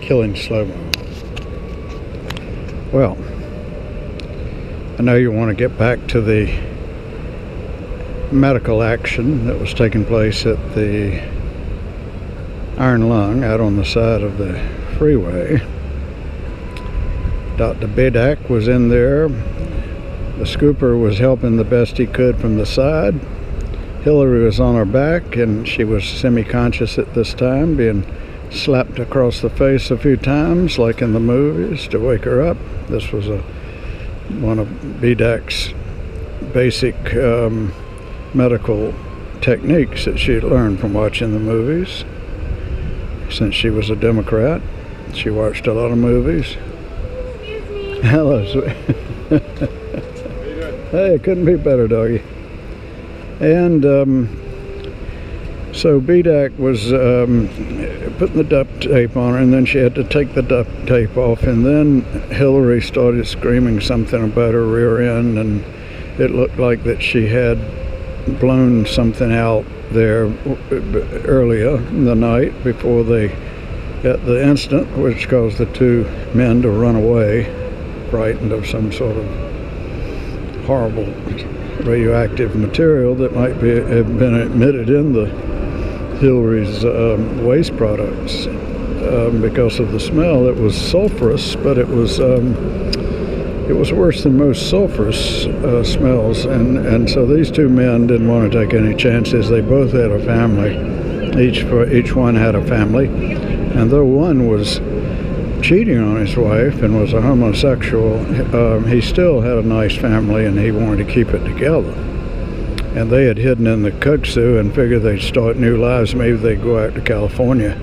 killing Slomo. Well, I know you want to get back to the medical action that was taking place at the Iron Lung out on the side of the freeway. Dr. Bedak was in there. The scooper was helping the best he could from the side. Hillary was on her back, and she was semi-conscious at this time, being slapped across the face a few times, like in the movies, to wake her up. This was one of Bedak's basic medical techniques that she had learned from watching the movies. Since she was a Democrat, she watched a lot of movies. Excuse me. Hello, sweet. Hey, it couldn't be better, doggy. And so Bedak was putting the duct tape on her, and then she had to take the duct tape off, and then Hillary started screaming something about her rear end, and it looked like that she had blown something out there earlier in the night before they got the incident, which caused the two men to run away, frightened of some sort of horrible radioactive material that might have been emitted in the Hillary's waste products because of the smell. It was sulfurous, but it was worse than most sulfurous smells, and so these two men didn't want to take any chances. They both had a family. Each one had a family, and though one was cheating on his wife and was a homosexual, he still had a nice family, and he wanted to keep it together. And they had hidden in the kudzu and figured they'd start new lives. Maybe they'd go out to California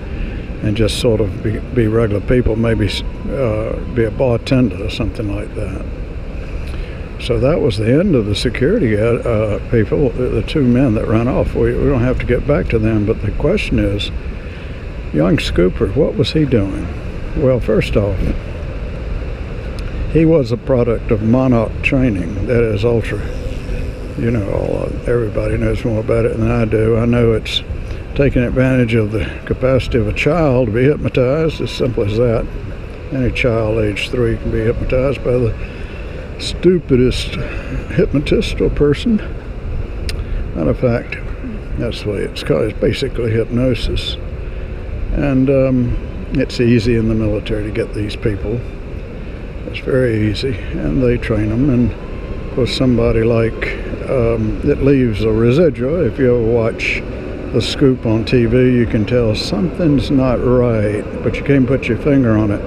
and just sort of be regular people, maybe be a bartender or something like that. So that was the end of the security people, the two men that ran off. We don't have to get back to them, but the question is, young Scooper, what was he doing? Well, first off, he was a product of Monarch training, that is ultra. You know, everybody knows more about it than I do. I know it's taking advantage of the capacity of a child to be hypnotized, as simple as that. Any child age 3 can be hypnotized by the stupidest hypnotist or person. Matter of fact, that's the way it's called. It's basically hypnosis. And it's easy in the military to get these people. It's very easy, and they train them. And of course, somebody like it leaves a residual. If you ever watch The Scoop on TV, you can tell something's not right, but you can't put your finger on it.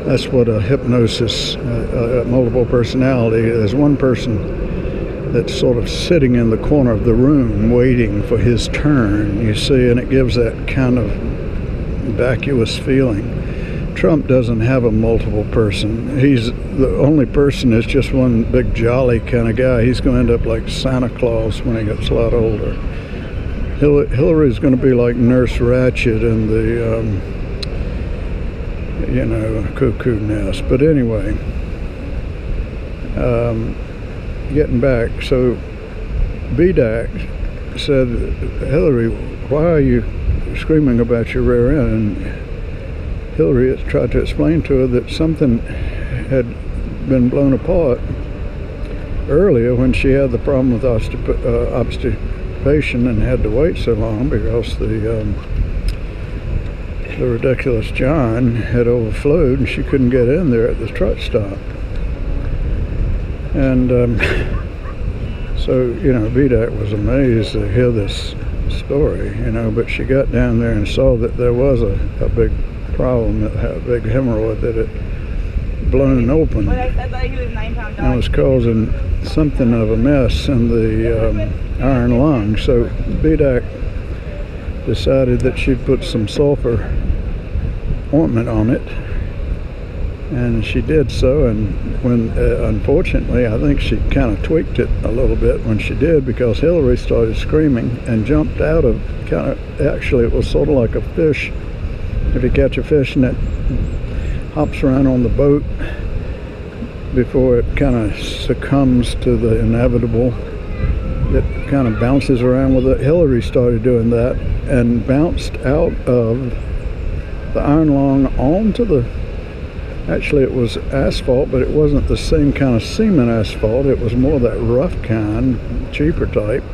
That's what a hypnosis, multiple personality. There's one person that's sort of sitting in the corner of the room waiting for his turn, you see, and it gives that kind of vacuous feeling. Trump doesn't have a multiple person. He's the only person is just one big jolly kind of guy. He's going to end up like Santa Claus when he gets a lot older. Hillary's going to be like Nurse Ratched in the, Cuckoo Nest. But anyway, getting back, so Bedak said, Hillary, why are you screaming about your rear end? And Hillary tried to explain to her that something had been blown apart earlier when she had the problem with obstipation and had to wait so long because the ridiculous John had overflowed and she couldn't get in there at the truck stop. And so, Bedak was amazed to hear this story, but she got down there and saw that there was a big problem, that had a big hemorrhoid that had blown open and was causing something of a mess in the iron lung. So Bedak decided that she'd put some sulfur ointment on it, and she did so. And when unfortunately, I think she kind of tweaked it a little bit when she did, because Hillary started screaming and jumped out of actually it was sort of like a fish. If you catch a fish and it hops around on the boat before it kind of succumbs to the inevitable, it kind of bounces around with it. Hillary started doing that and bounced out of the iron lung onto the, actually it was asphalt, but it wasn't the same kind of cement asphalt. It was more that rough kind, cheaper type.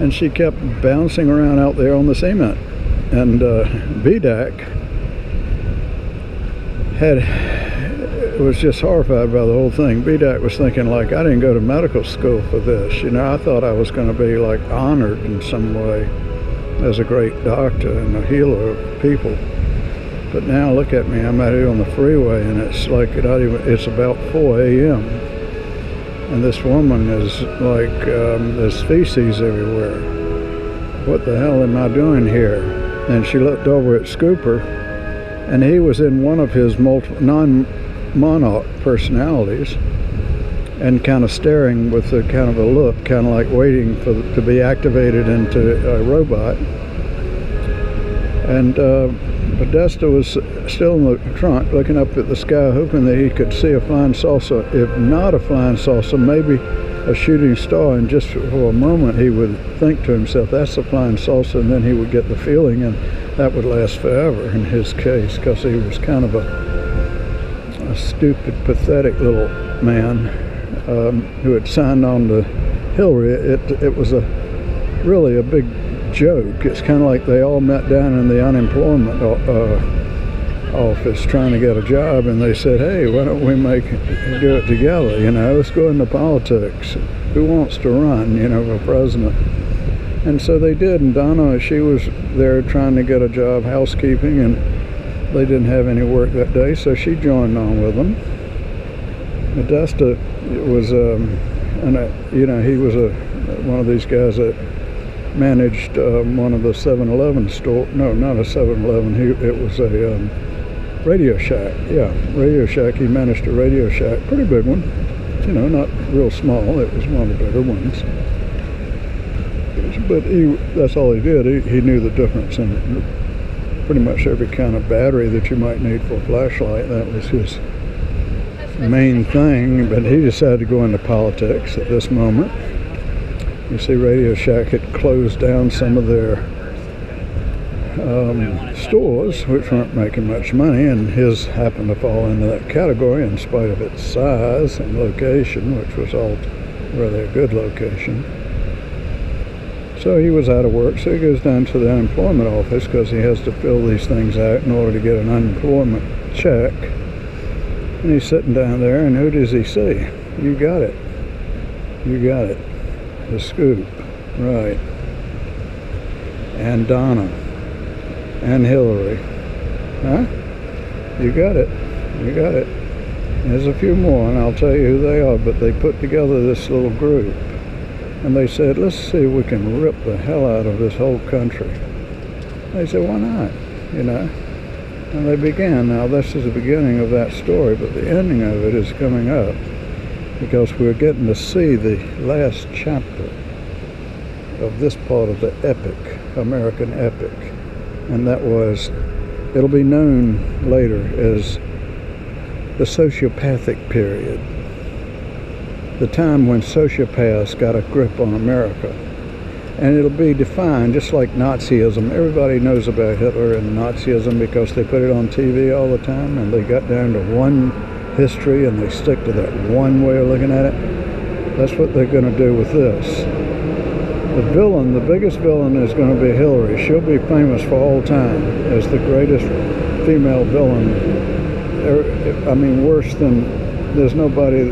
And she kept bouncing around out there on the cement. And BDAC was just horrified by the whole thing. BDAC was thinking, like, I didn't go to medical school for this. You know, I thought I was going to be like honored in some way as a great doctor and a healer of people. But now look at me, I'm out here on the freeway, and it's like it's about 4 a.m. and this woman is like, there's feces everywhere. What the hell am I doing here? And she looked over at Scooper, and he was in one of his non-monarch personalities, and kind of staring with a kind of a look, kind of like waiting to be activated into a robot. And Podesta was still in the trunk, looking up at the sky, hoping that he could see a flying saucer. If not a flying saucer, maybe a shooting star. And just for a moment, he would think to himself, that's a flying saucer, and then he would get the feeling, and that would last forever in his case, because he was kind of a stupid, pathetic little man who had signed on to Hillary. It was really a big joke. It's kind of like they all met down in the unemployment office trying to get a job, and they said, hey, why don't we do it together, you know, let's go into politics. Who wants to run, you know, for president? And so they did, and Donna, she was there trying to get a job housekeeping, and they didn't have any work that day, so she joined on with them. Modesta was, you know, he was one of these guys that managed one of the 7-Eleven store. No, not a 7-Eleven. It was a Radio Shack. Yeah, Radio Shack. He managed a Radio Shack, pretty big one. You know, not real small. It was one of the bigger ones. But that's all he did. He knew the difference in pretty much every kind of battery that you might need for a flashlight. That was his main thing. But he decided to go into politics at this moment. You see, Radio Shack had closed down some of their stores, which weren't making much money, and his happened to fall into that category in spite of its size and location, which was all really a good location. So he was out of work, so he goes down to the unemployment office because he has to fill these things out in order to get an unemployment check. And he's sitting down there, and who does he see? You got it. You got it. The Scoop, right, and Donna, and Hillary, huh? You got it, you got it. There's a few more, and I'll tell you who they are, but they put together this little group, and they said, let's see if we can rip the hell out of this whole country. They said, why not, you know? And they began. Now, this is the beginning of that story, but the ending of it is coming up, because we're getting to see the last chapter of this part of the epic, American epic. And that was, it'll be known later as the sociopathic period. The time when sociopaths got a grip on America. And it'll be defined just like Nazism. Everybody knows about Hitler and Nazism because they put it on TV all the time, and they got down to one history and they stick to that one way of looking at it. That's what they're going to do with this. The villain, the biggest villain, is going to be Hillary. She'll be famous for all time as the greatest female villain. I mean, worse than, there's nobody